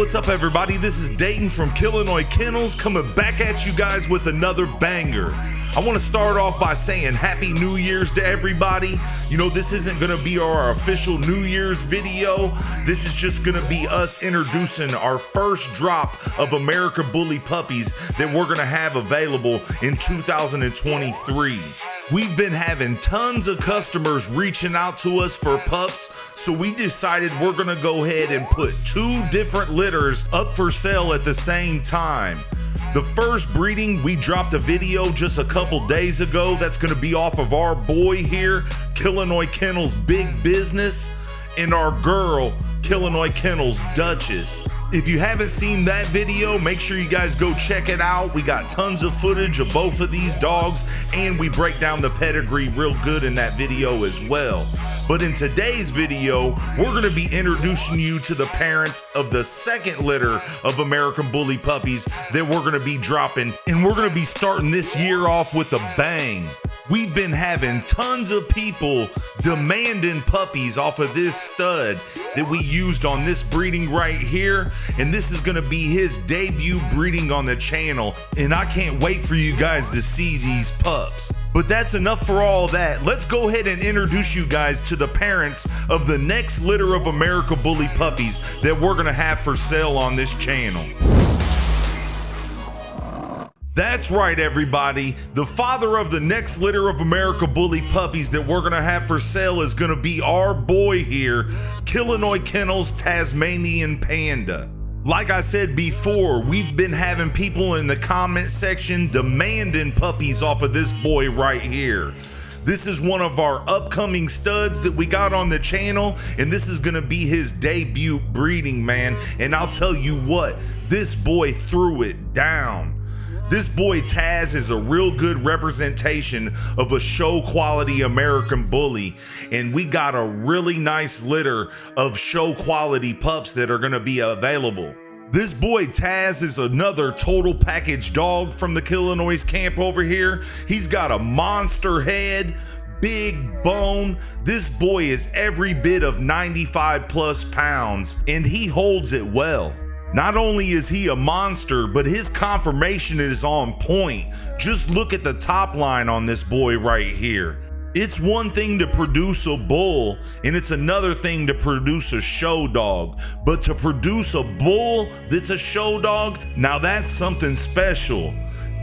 what's up everybody? This is Dayton from Killinois Kennels coming back at you guys with another banger. I want to start off by saying Happy New Year's to everybody. You know, this isn't going to be our official New Year's video. This is just going to be us introducing our first drop of American Bully puppies that we're going to have available in 2023. We've been having tons of customers reaching out to us for pups, so we decided we're going to go ahead and put two different litters up for sale at the same time. The first breeding, we dropped a video just a couple days ago that's going to be off of our boy here, Killinois Kennels Big Business, and our girl, Killinois Kennels Duchess. If you haven't seen that video, make sure you guys go check it out. We got tons of footage of both of these dogs, and we break down the pedigree real good in that video as well. But in today's video, we're going to be introducing you to the parents of the second litter of American Bully puppies that we're going to be dropping, and we're going to be starting this year off with a bang. We've been having tons of people demanding puppies off of this stud that we used on this breeding right here, and this is going to be his debut breeding on the channel, and I can't wait for you guys to see these pups. But that's enough for all that. Let's go ahead and introduce you guys to the parents of the next litter of American Bully puppies that we're going to have for sale on this channel. That's right, everybody. The father of the next litter of American Bully puppies that we're going to have for sale is going to be our boy here, Killinois Kennels Tasmanian Panda. Like I said before, we've been having people in the comment section demanding puppies off of this boy right here. This is one of our upcoming studs that we got on the channel, and this is gonna be his debut breeding, man. And I'll tell you what, this boy threw it down. This boy Taz is a real good representation of a show quality American Bully, and we got a really nice litter of show quality pups that are gonna be available. This boy Taz is another total package dog from the Killinois camp over here. He's got a monster head, big bone. This boy is every bit of 95 plus pounds, and he holds it well. Not only is he a monster, but his conformation is on point. Just look at the top line on this boy right here. It's one thing to produce a bull, and it's another thing to produce a show dog. But to produce a bull that's a show dog, now that's something special.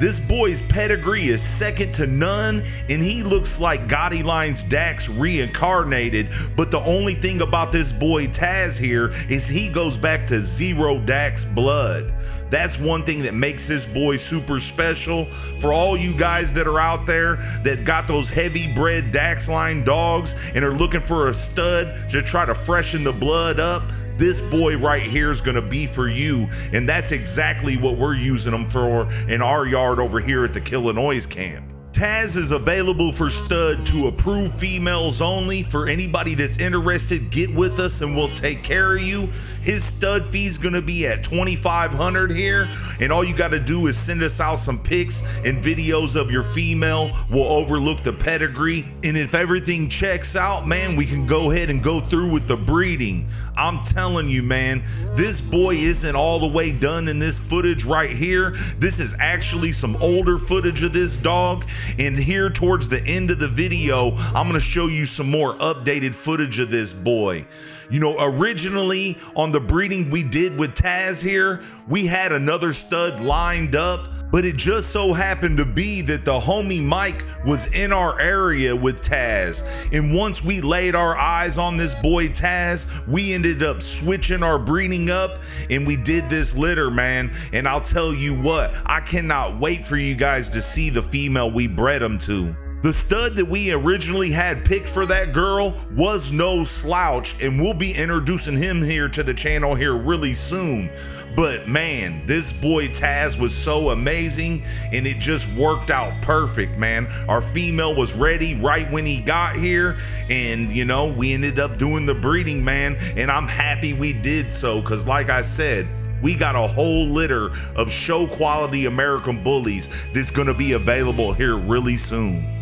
This boy's pedigree is second to none, and he looks like Gotti Line's Dax reincarnated, but the only thing about this boy Taz here is he goes back to zero Dax blood. That's one thing that makes this boy super special. For all you guys that are out there that got those heavy bred Dax line dogs and are looking for a stud to try to freshen the blood up, this boy right here is gonna be for you, and that's exactly what we're using them for in our yard over here at the Killinois camp. Taz is available for stud to approved females only. For anybody that's interested, get with us and we'll take care of you. His stud fee is gonna be at $2,500 here, and all you gotta do is send us out some pics and videos of your female. We'll overlook the pedigree, and if everything checks out, man, we can go ahead and go through with the breeding. I'm telling you, man, this boy isn't all the way done in this footage right here. This is actually some older footage of this dog, and here towards the end of the video, I'm gonna show you some more updated footage of this boy. You know, originally on the breeding we did with Taz here, we had another stud lined up, but it just so happened to be that the homie Mike was in our area with Taz. And once we laid our eyes on this boy Taz, we ended up switching our breeding up, and we did this litter, man. And I'll tell you what, I cannot wait for you guys to see the female we bred him to. The stud that we originally had picked for that girl was no slouch, and we'll be introducing him here to the channel here really soon. But man, this boy Taz was so amazing, and it just worked out perfect, man. Our female was ready right when he got here, and you know, we ended up doing the breeding, man, and I'm happy we did so, because like I said, we got a whole litter of show quality American Bullies that's gonna be available here really soon.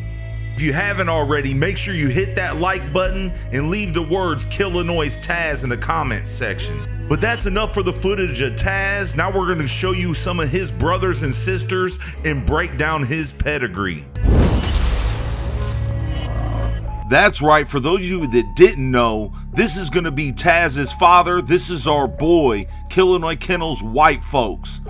If you haven't already, make sure you hit that like button and leave the words Killinois Taz in the comments section. But that's enough for the footage of Taz. Now we're going to show you some of his brothers and sisters and break down his pedigree. That's right, for those of you that didn't know, this is going to be Taz's father. This is our boy, Killinois Kennels White Folks.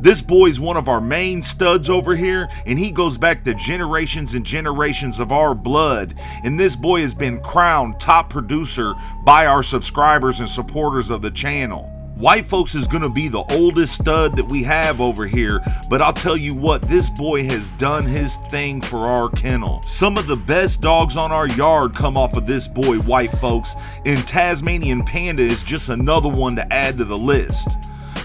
This boy's one of our main studs over here, and he goes back to generations and generations of our blood. And this boy has been crowned top producer by our subscribers and supporters of the channel. White Folks is gonna be the oldest stud that we have over here, but I'll tell you what, this boy has done his thing for our kennel. Some of the best dogs on our yard come off of this boy, White Folks, and Tasmanian Panda is just another one to add to the list.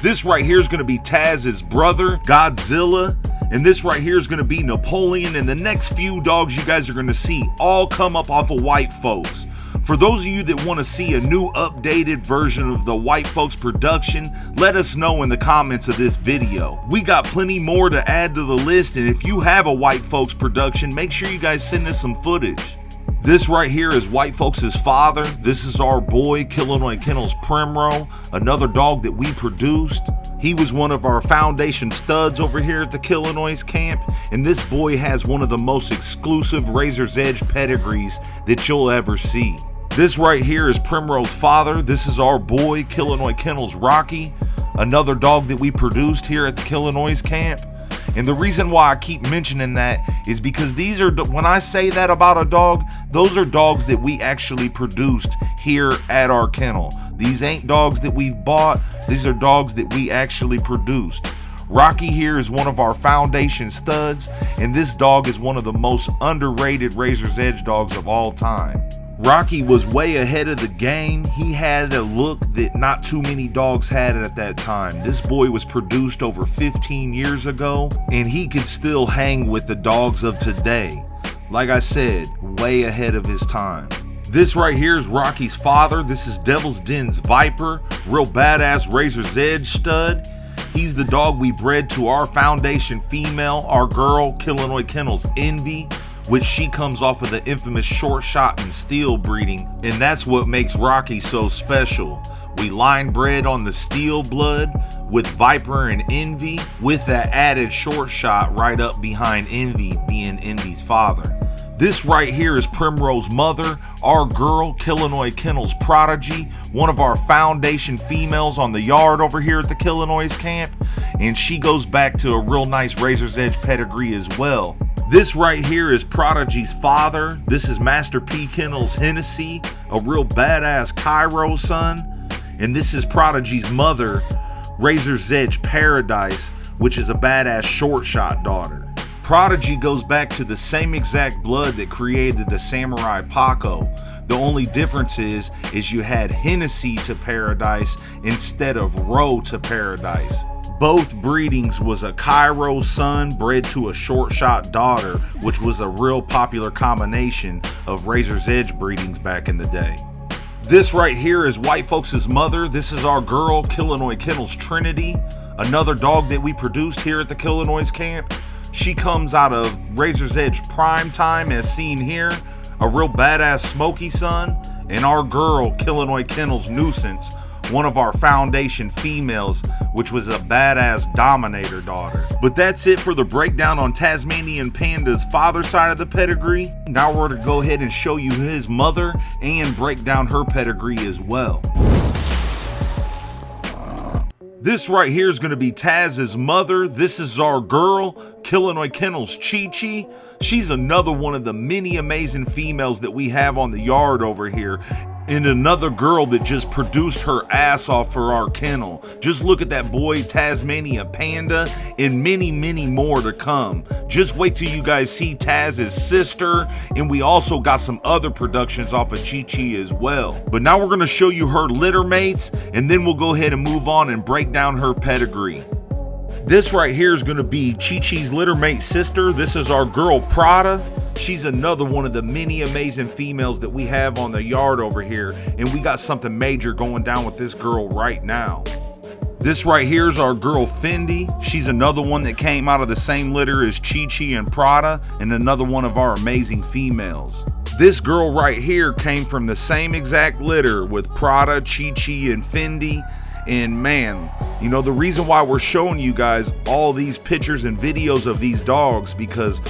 This right here is going to be Taz's brother, Godzilla, and this right here is going to be Napoleon, and the next few dogs you guys are going to see all come up off of White Folks. For those of you that want to see a new updated version of the White Folks production, let us know in the comments of this video. We got plenty more to add to the list, and if you have a White Folks production, make sure you guys send us some footage. This right here is White Folks' father. This is our boy, Killinois Kennels Primrose, another dog that we produced. He was one of our foundation studs over here at the Killinois camp, and this boy has one of the most exclusive Razor's Edge pedigrees that you'll ever see. This right here is Primrose's father. This is our boy, Killinois Kennels Rocky, another dog that we produced here at the Killinois camp. And the reason why I keep mentioning that is because these are, when I say that about a dog, those are dogs that we actually produced here at our kennel. These ain't dogs that we've bought, these are dogs that we actually produced. Rocky here is one of our foundation studs, and this dog is one of the most underrated Razor's Edge dogs of all time. Rocky was way ahead of the game. He had a look that not too many dogs had at that time. This boy was produced over 15 years ago, and he could still hang with the dogs of today. Like I said, way ahead of his time. This right here is Rocky's father. This is Devil's Den's Viper, real badass Razor's Edge stud. He's the dog we bred to our foundation female, our girl, Killinois Kennels Envy, which she comes off of the infamous short shot and steel breeding, and that's what makes Rocky so special. We line bred on the steel blood with Viper and Envy, with that added short shot right up behind Envy being Envy's father. This right here is Primrose's mother, our girl, Killinois Kennels Prodigy, one of our foundation females on the yard over here at the Killinois camp, and she goes back to a real nice Razor's Edge pedigree as well. This right here is Prodigy's father. This is Master P Kennels Hennessy, a real badass Cairo son. And this is Prodigy's mother, Razor's Edge Paradise, which is a badass short shot daughter. Prodigy goes back to the same exact blood that created the Samurai Paco. The only difference is you had Hennessy to Paradise instead of Roe to Paradise. Both breedings was a Cairo son bred to a short shot daughter, which was a real popular combination of Razor's Edge breedings back in the day. This right here is White Folks' mother. This is our girl, Killinois Kennels Trinity, another dog that we produced here at the Killinois camp. She comes out of Razor's Edge Prime Time, as seen here, a real badass smoky son, and our girl, Killinois Kennels Nuisance, one of our foundation females, which was a badass dominator daughter. But that's it for the breakdown on Tasmanian Panda's father side of the pedigree. Now we're going to go ahead and show you his mother and break down her pedigree as well. This right here is going to be Taz's mother. This is our girl, Killinois Kennels Chichi. She's another one of the many amazing females that we have on the yard over here, and another girl that just produced her ass off for our kennel. Just look at that boy, Tasmanian Panda, and many, many more to come. Just wait till you guys see Taz's sister, and we also got some other productions off of Chichi as well. But now we're gonna show you her litter mates, and then we'll go ahead and move on and break down her pedigree. This right here is gonna be Chichi's litter mate sister. This is our girl Prada. She's another one of the many amazing females that we have on the yard over here, and we got something major going down with this girl right now. This right here is our girl Fendi. She's another one that came out of the same litter as Chichi and Prada, and another one of our amazing females. This girl right here came from the same exact litter with Prada, Chichi, and Fendi. And man, you know, the reason why we're showing you guys all these pictures and videos of these dogs, because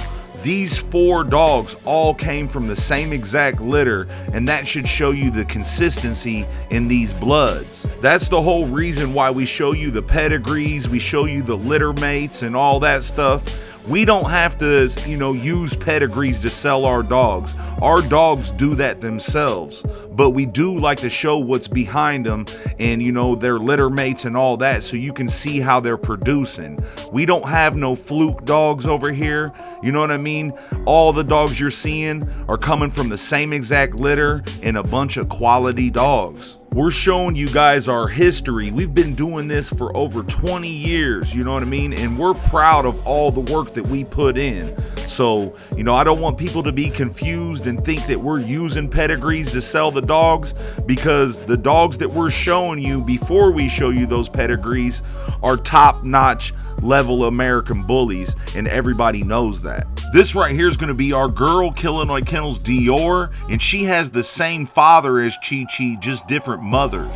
these 4 dogs all came from the same exact litter, and that should show you the consistency in these bloods. That's the whole reason why we show you the pedigrees, we show you the litter mates and all that stuff. We don't have to, you know, use pedigrees to sell our dogs. Our dogs do that themselves, but we do like to show what's behind them and, you know, their litter mates and all that, so you can see how they're producing. We don't have no fluke dogs over here. You know what I mean? All the dogs you're seeing are coming from the same exact litter and a bunch of quality dogs. We're showing you guys our history. We've been doing this for over 20 years, you know what I mean? And we're proud of all the work that we put in. So, you know, I don't want people to be confused and think that we're using pedigrees to sell the dogs, because the dogs that we're showing you before we show you those pedigrees are top-notch level American bullies, and everybody knows that. This right here is going to be our girl Killinois Kennels Dior, and she has the same father as Chichi, just different mothers.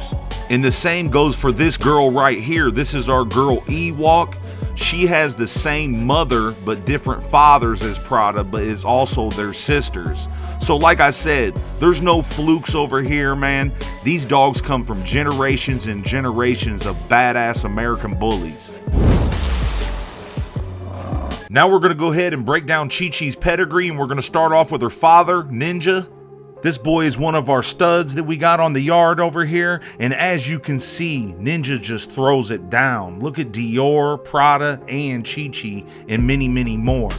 And the same goes for this girl right here. This is our girl Ewok. She has the same mother but different fathers as Prada, but is also their sisters. So like I said, there's no flukes over here, man. These dogs come from generations and generations of badass American bullies. Now we're going to go ahead and break down Chichi's pedigree, and we're going to start off with her father, Ninja. This boy is one of our studs that we got on the yard over here, and as you can see, Ninja just throws it down. Look at Dior, Prada, and Chichi, and many, many more.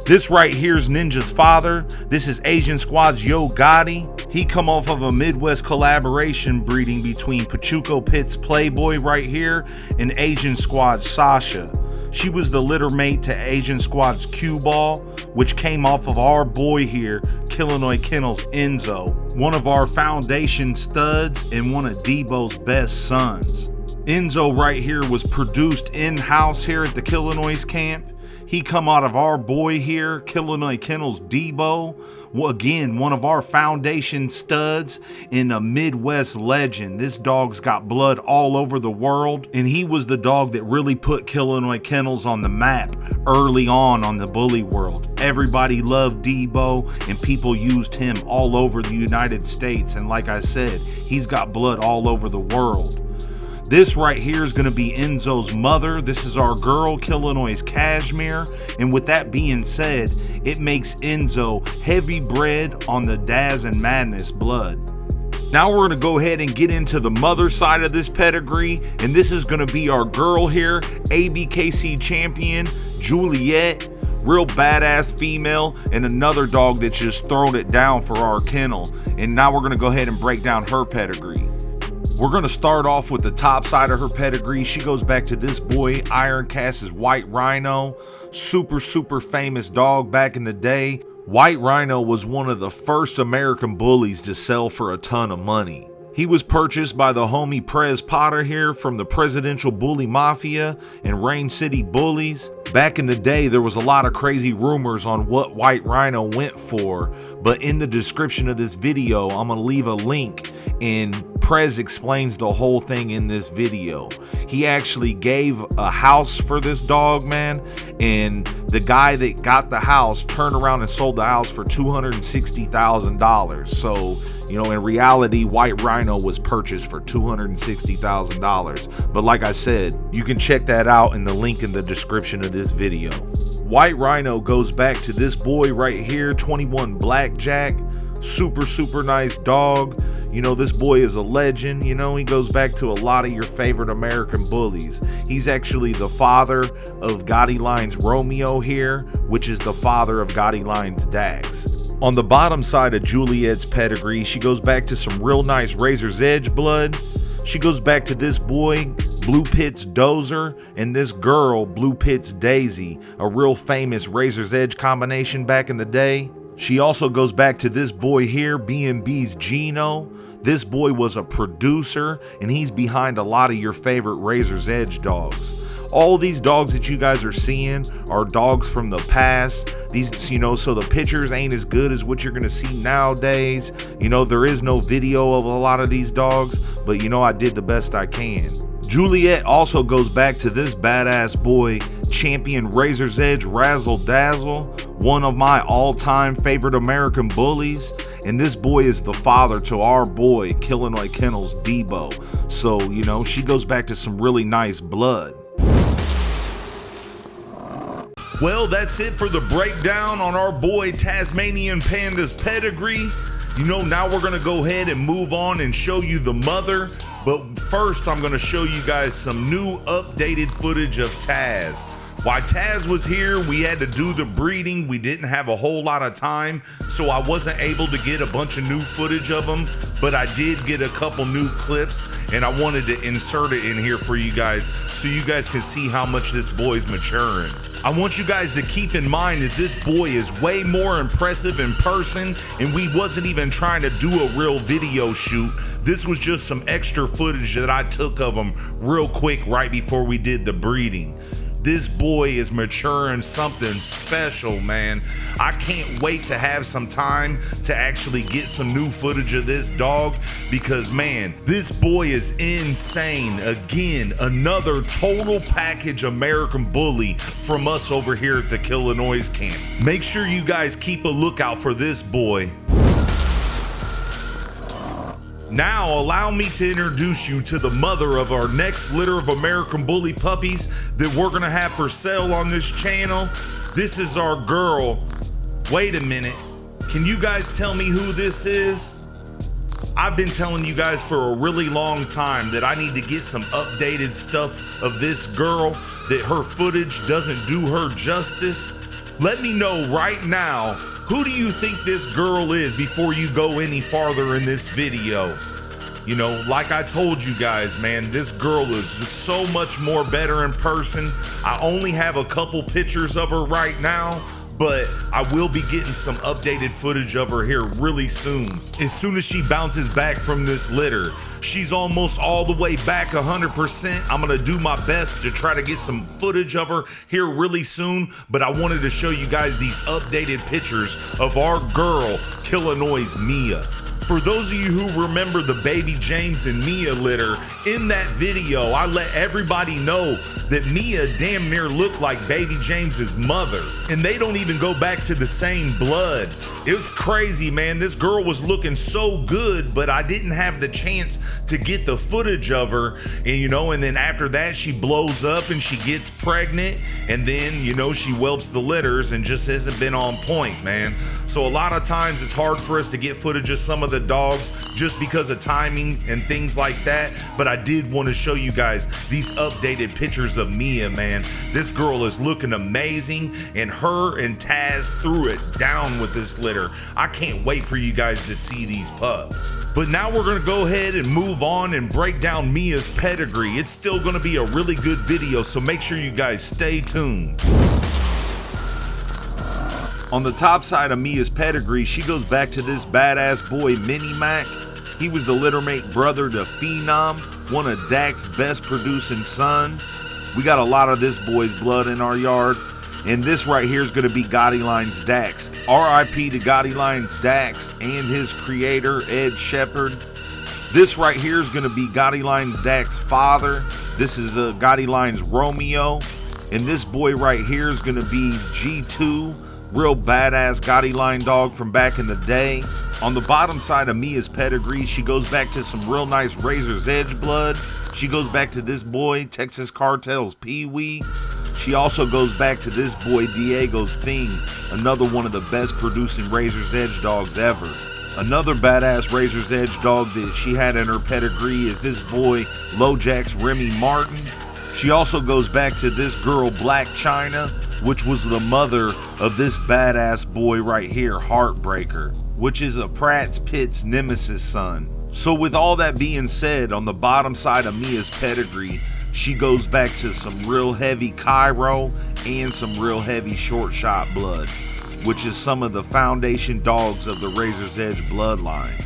This right here is Ninja's father. This is Asian Squad's Yo Gotti. He come off of a Midwest collaboration breeding between Pachuco Pit's Playboy right here and Asian Squad's Sasha. She was the litter mate to Asian Squad's Cue Ball, which came off of our boy here, Killinois Kennels Enzo, one of our foundation studs and one of Debo's best sons. Enzo right here was produced in-house here at the Killinois camp. He come out of our boy here, Killinois Kennels Debo. Well, again, one of our foundation studs and a Midwest legend. This dog's got blood all over the world, and he was the dog that really put Killinois Kennels on the map early on the bully world. Everybody loved Debo, and people used him all over the United States. And like I said, he's got blood all over the world. This right here is going to be Enzo's mother. This is our girl, Killinois Cashmere. And with that being said, it makes Enzo heavy bred on the Daz and Madness blood. Now we're going to go ahead and get into the mother side of this pedigree. And this is going to be our girl here, ABKC champion, Juliet. Real badass female, and another dog that's just thrown it down for our kennel. And now we're going to go ahead and break down her pedigree. We're going to start off with the top side of her pedigree. She goes back to this boy, Iron Cast's White Rhino. Super famous dog back in the day. White Rhino was one of the first American bullies to sell for a ton of money. He was purchased by the homie Prez Potter here from the Presidential Bully Mafia and Rain City Bullies. Back in the day, there was a lot of crazy rumors on what White Rhino went for, but in the description of this video, I'm going to leave a link, and Prez explains the whole thing in this video. He actually gave a house for this dog, man, and the guy that got the house turned around and sold the house for $260,000. So, you know, in reality, White Rhino was purchased for $260,000. But like I said, you can check that out in the link in the description of this video. White Rhino goes back to this boy right here, 21 Blackjack. Super nice dog. You know, this boy is a legend. You know, he goes back to a lot of your favorite American bullies. He's actually the father of Gotti Line's Romeo here, which is the father of Gotti Line's Dax. On the bottom side of Juliet's pedigree, she goes back to some real nice Razor's Edge blood. She goes back to this boy, Blue Pit's Dozer, and this girl, Blue Pit's Daisy, a real famous Razor's Edge combination back in the day. She also goes back to this boy here, B&B's Gino. This boy was a producer, and he's behind a lot of your favorite Razor's Edge dogs. All these dogs that you guys are seeing are dogs from the past. These, you know, so the pictures ain't as good as what you're gonna see nowadays. You know, there is no video of a lot of these dogs, but you know, I did the best I can. Juliet also goes back to this badass boy, champion Razor's Edge Razzle Dazzle, one of my all-time favorite American bullies. And this boy is the father to our boy, Killinois Kennels Debo. So, you know, she goes back to some really nice blood. Well, that's it for the breakdown on our boy Tasmanian Panda's pedigree. You know, now we're gonna go ahead and move on and show you the mother. But first, I'm gonna show you guys some new updated footage of Taz. While Taz was here, we had to do the breeding. We didn't have a whole lot of time, so I wasn't able to get a bunch of new footage of him, but I did get a couple new clips, and I wanted to insert it in here for you guys so you guys can see how much this boy's maturing. I want you guys to keep in mind that this boy is way more impressive in person, and we wasn't even trying to do a real video shoot. This was just some extra footage that I took of him real quick right before we did the breeding. This boy is maturing something special, man. I can't wait to have some time to actually get some new footage of this dog because, man, this boy is insane. Again, another total package American bully from us over here at the Killinois camp. Make sure you guys keep a lookout for this boy. Now, allow me to introduce you to the mother of our next litter of American Bully puppies that we're gonna have for sale on this channel. This is our girl. Wait a minute, can you guys tell me who this is? I've been telling you guys for a really long time that I need to get some updated stuff of this girl, that her footage doesn't do her justice. Let me know right now, who do you think this girl is before you go any farther in this video? You know, like I told you guys, man, this girl is just so much more better in person. I only have a couple pictures of her right now, but I will be getting some updated footage of her here really soon. As soon as she bounces back from this litter. She's almost all the way back 100%. I'm gonna do my best to try to get some footage of her here really soon, but I wanted to show you guys these updated pictures of our girl, Killinois Mia. For those of you who remember the baby James and Mia litter, in that video, I let everybody know that Mia damn near looked like baby James's mother, and they don't even go back to the same blood. It was crazy, man. This girl was looking so good, but I didn't have the chance to get the footage of her. And you know, and then after that, she blows up and she gets pregnant, and then, you know, she whelps the litters and just hasn't been on point, man. So a lot of times it's hard for us to get footage of some of the dogs just because of timing and things like that. But I did want to show you guys these updated pictures of Mia, man. This girl is looking amazing, and her and Taz threw it down with this litter. I can't wait for you guys to see these pups. But now we're gonna go ahead and move on and break down Mia's pedigree. It's still gonna be a really good video, so make sure you guys stay tuned. On the top side of Mia's pedigree, she goes back to this badass boy, Mini Mac. He was the littermate brother to Phenom, one of Dak's best producing sons. We got a lot of this boy's blood in our yard. And this right here is going to be Gotti Line's Dax. R.I.P. to Gotti Line's Dax and his creator, Ed Shepard. This right here is going to be Gotti Line's Dax's father. This is Gotti Line's Romeo. And this boy right here is going to be G2. Real badass Gotti Line dog from back in the day. On the bottom side of Mia's pedigree, she goes back to some real nice Razor's Edge blood. She goes back to this boy, Texas Cartel's Pee-wee. She also goes back to this boy, Diego's Thing, another one of the best producing Razor's Edge dogs ever. Another badass Razor's Edge dog that she had in her pedigree is this boy, Lojack's Remy Martin. She also goes back to this girl, Black China, which was the mother of this badass boy right here, Heartbreaker, which is a Pratt's Pitt's nemesis son. So with all that being said, on the bottom side of Mia's pedigree, she goes back to some real heavy Cairo and some real heavy short shot blood, which is some of the foundation dogs of the Razor's Edge bloodline.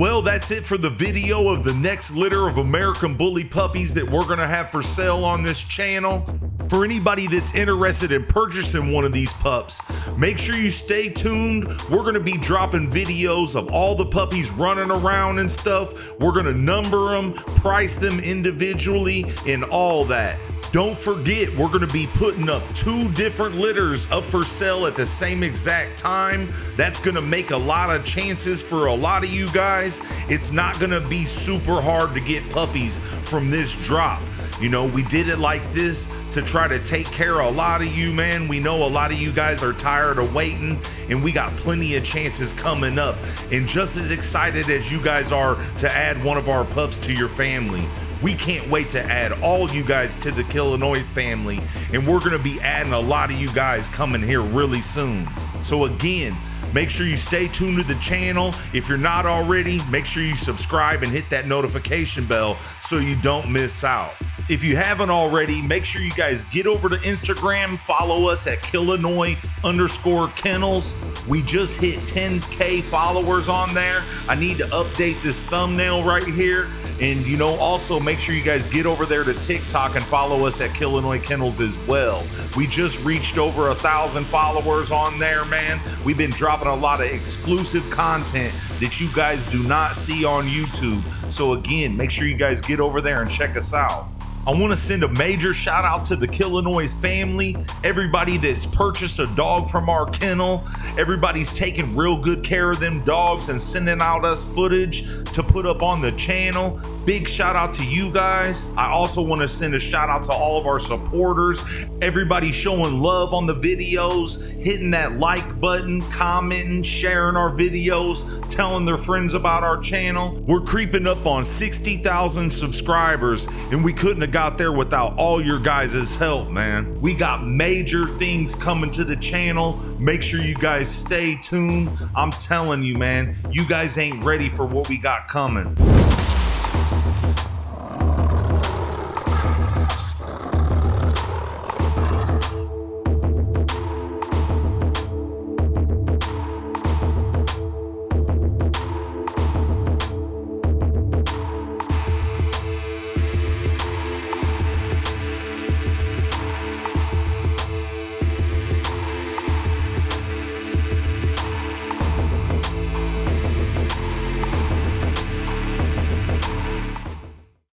Well, that's it for the video of the next litter of American Bully puppies that we're gonna have for sale on this channel. For anybody that's interested in purchasing one of these pups, make sure you stay tuned. We're gonna be dropping videos of all the puppies running around and stuff. We're gonna number them, price them individually, and all that. Don't forget, we're gonna be putting up 2 different litters up for sale at the same exact time. That's gonna make a lot of chances for a lot of you guys. It's not gonna be super hard to get puppies from this drop. You know, we did it like this to try to take care of a lot of you, man. We know a lot of you guys are tired of waiting, and we got plenty of chances coming up. And just as excited as you guys are to add one of our pups to your family, we can't wait to add all you guys to the Killinois family, and we're gonna be adding a lot of you guys coming here really soon. So again, make sure you stay tuned to the channel. If you're not already, make sure you subscribe and hit that notification bell so you don't miss out. If you haven't already, make sure you guys get over to Instagram, follow us at Killinois_Kennels. We just hit 10K followers on there. I need to update this thumbnail right here. And you know, also make sure you guys get over there to TikTok and follow us at Killinois Kennels as well. We just reached over 1,000 followers on there, man. We've been dropping a lot of exclusive content that you guys do not see on YouTube. So again, make sure you guys get over there and check us out. I want to send a major shout out to the Killinois family, everybody that's purchased a dog from our kennel. Everybody's taking real good care of them dogs and sending out us footage to put up on the channel. Big shout out to you guys. I also want to send a shout out to all of our supporters. Everybody showing love on the videos, hitting that like button, commenting, sharing our videos, telling their friends about our channel. We're creeping up on 60,000 subscribers, and we couldn't have got there without all your guys' help, man. We got major things coming to the channel. Make sure you guys stay tuned. I'm telling you, man, you guys ain't ready for what we got coming.